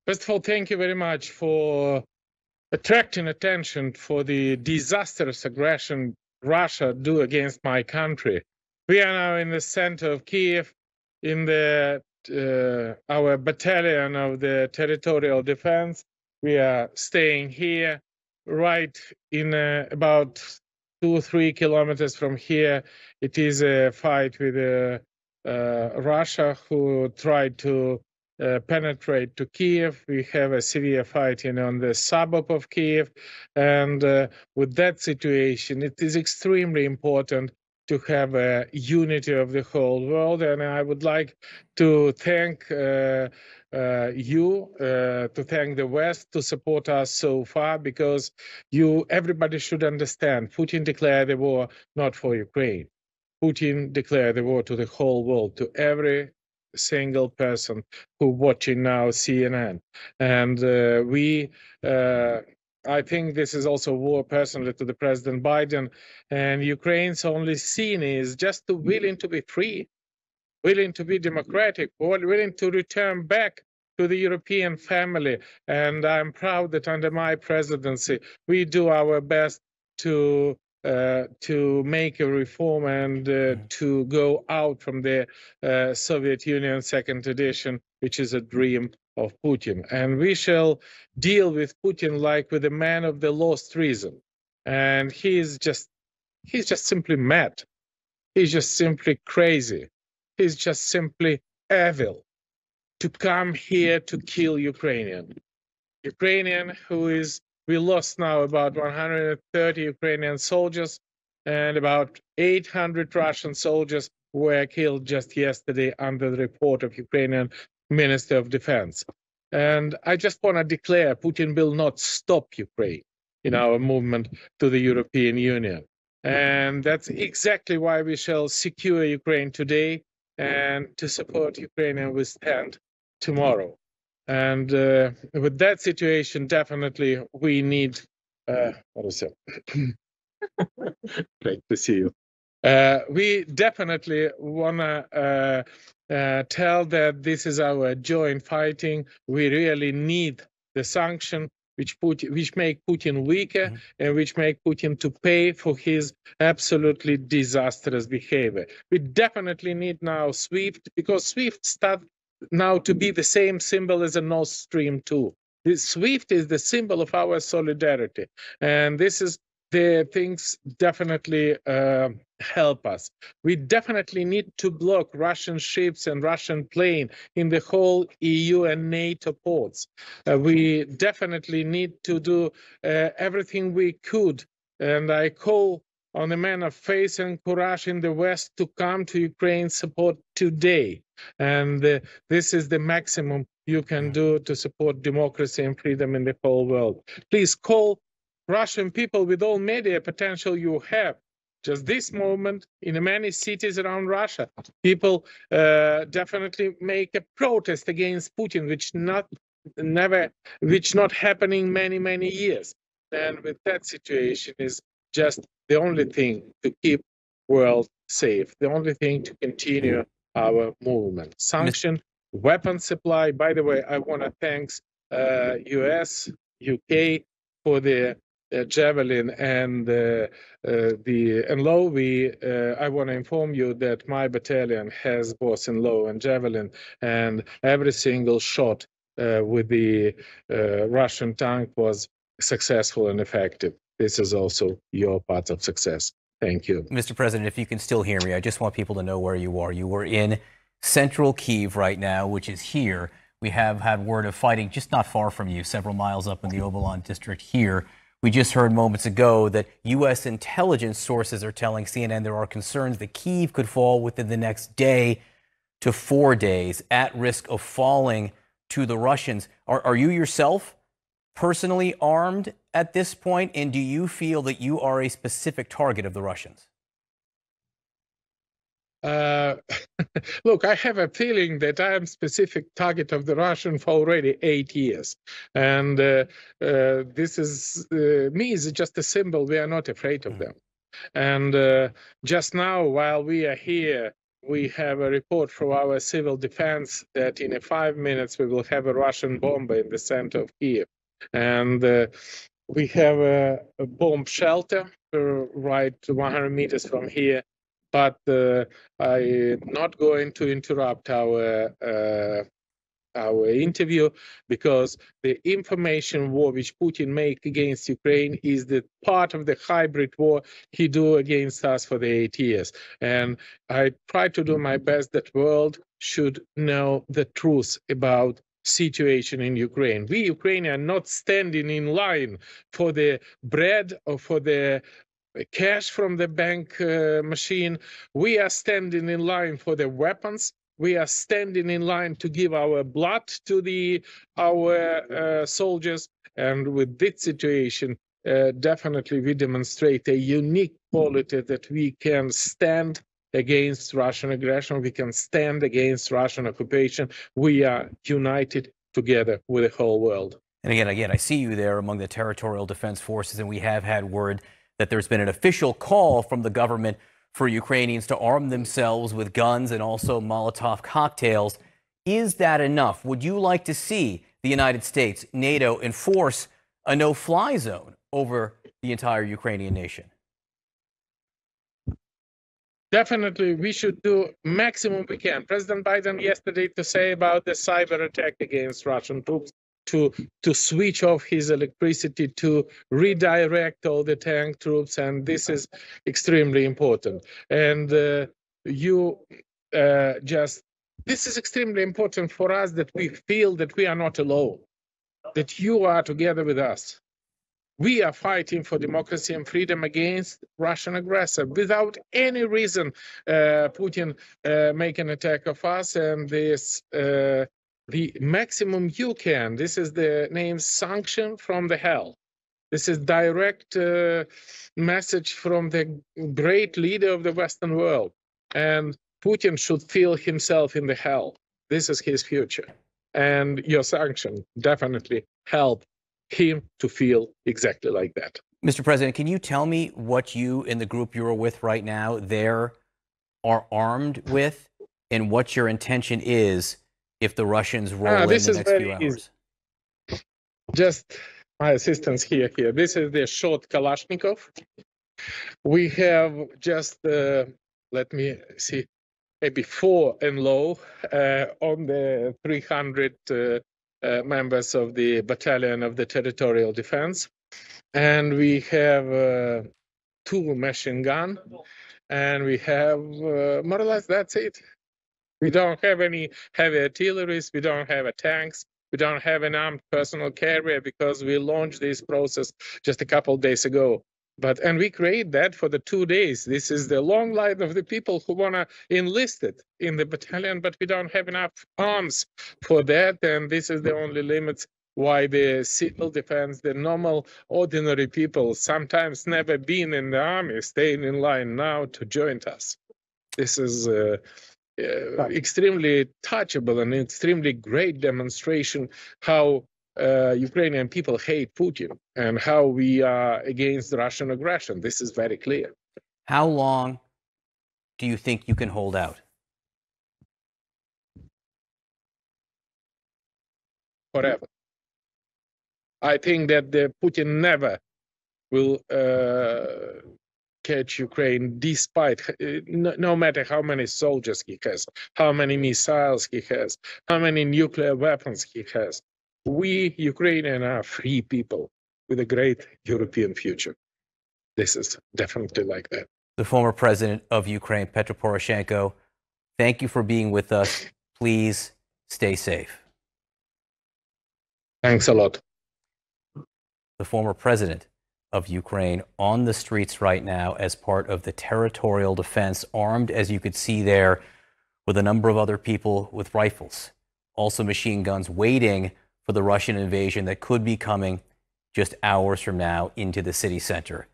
First of all, thank you very much for attracting attention for the disastrous aggression Russia do against my country. We are now in the center of Kiev, in the our battalion of the territorial defense. We are staying here, right in about 2 or 3 kilometers from here. It is a fight with Russia, who tried to penetrate to Kiev. We have a severe fighting on the suburb of Kiev. And with that situation, it is extremely important to have a unity of the whole world. And I would like to thank you, to thank the West to support us so far, because everybody should understand, Putin declared the war not for Ukraine. Putin declared the war to the whole world, to every single person who watching now CNN. And I think this is also a war personally to the President Biden, and Ukraine's only scene is just willing to be free, willing to be democratic, willing to return back to the European family. And I'm proud that under my presidency, we do our best to make a reform and to go out from the Soviet Union second edition, which is a dream of Putin. And we shall deal with Putin like with a man of the lost reason. And he's just simply mad. He's just simply crazy. He's just simply evil to come here to kill Ukrainian we lost now about 130 Ukrainian soldiers, and about 800 Russian soldiers were killed just yesterday under the report of Ukrainian Minister of Defense. And I just want to declare Putin will not stop Ukraine in our movement to the European Union. And that's exactly why we shall secure Ukraine today and to support Ukrainian withstand tomorrow. And with that situation, definitely we need, what is it? Great to see you. We definitely want to tell that this is our joint fighting. We really need the sanction which make Putin weaker and which make Putin to pay for his absolutely disastrous behavior. We definitely need now SWIFT, because SWIFT started now to be the same symbol as a Nord Stream 2. This SWIFT is the symbol of our solidarity. And this is the things definitely help us. We definitely need to block Russian ships and Russian plane in the whole EU and NATO ports. We definitely need to do everything we could. And I call on the men of faith and courage in the West to come to Ukraine's support today. And this is the maximum you can do to support democracy and freedom in the whole world. Please call Russian people with all media potential you have. Just this moment, in many cities around Russia, people definitely make a protest against Putin, which not happening many years. And with that situation is just the only thing to keep world safe, the only thing to continue our movement. Sanction, weapon supply. By the way, I want to thank US, UK for the Javelin and the NLO. I want to inform you that my battalion has both NLO and Javelin, and every single shot with the Russian tank was successful and effective. This is also your part of success. Thank you. Mr. President, if you can still hear me, I just want people to know where you are. You are in central Kyiv right now, which is here. We have had word of fighting just not far from you, several miles up in the Obolon district here. We just heard moments ago that U.S. intelligence sources are telling CNN there are concerns that Kyiv could fall within the next day to 4 days, at risk of falling to the Russians. Are you yourself personally armed at this point, and do you feel that you are a specific target of the Russians? Look, I have a feeling that I am specific target of the Russian for already 8 years. And this is, me is just a symbol. We are not afraid of them. And just now, while we are here we have a report from our civil defense that in 5 minutes we will have a Russian bomb in the center of Kiev. And we have a bomb shelter right 100 meters from here. But I'm not going to interrupt our interview, because the information war which Putin make against Ukraine is the part of the hybrid war he do against us for the 8 years. And I try to do my best that world should know the truth about situation in Ukraine. We Ukrainians are not standing in line for the bread or for the cash from the bank machine. We are standing in line for the weapons. We are standing in line to give our blood to our soldiers. And with this situation, definitely we demonstrate a unique quality that we can stand against Russian aggression. We can stand against Russian occupation. We are united together with the whole world. And again, I see you there among the territorial defense forces, and we have had word that there's been an official call from the government for Ukrainians to arm themselves with guns and also Molotov cocktails. Is that enough? Would you like to see the United States, NATO, enforce a no-fly zone over the entire Ukrainian nation? Definitely, we should do maximum we can. President Biden yesterday to say about the cyber attack against Russian troops, to switch off his electricity, to redirect all the tank troops, and this is extremely important. And this is extremely important for us, that we feel that we are not alone, that you are together with us. We are fighting for democracy and freedom against Russian aggressor. Without any reason, Putin make an attack of us, and this the maximum you can. This is the name sanction from the hell. This is direct message from the great leader of the Western world. And Putin should feel himself in the hell. This is his future. And your sanction definitely help him to feel exactly like that. Mr. President, can you tell me what you and the group you're with right now there are armed with, and what your intention is if the Russians roll in the next few hours? Easy. Just my assistants here. This is the short Kalashnikov. We have just, let me see, maybe 4 and low on the 300 members of the battalion of the territorial defense. And we have 2 machine gun, and we have more or less that's it. We don't have any heavy artillery, we don't have tanks, we don't have an armed personal carrier, because we launched this process just a couple of days ago. And we create that for the 2 days. This is the long line of the people who want to enlist it in the battalion, but we don't have enough arms for that. And this is the only limits why the civil defense, the normal, ordinary people, sometimes never been in the army, staying in line now to join us. This is extremely touchable and extremely great demonstration how Ukrainian people hate Putin and how we are against Russian aggression. This is very clear. How long do you think you can hold out? Forever. I think that Putin never will catch Ukraine, despite no matter how many soldiers he has, how many missiles he has, how many nuclear weapons he has. We Ukrainians are free people with a great European future. This is definitely like that. The former president of Ukraine, Petro Poroshenko, thank you for being with us. Please stay safe. Thanks a lot. The former president of Ukraine on the streets right now as part of the territorial defense, armed, as you could see there, with a number of other people with rifles, also machine guns, waiting for the Russian invasion that could be coming just hours from now into the city center.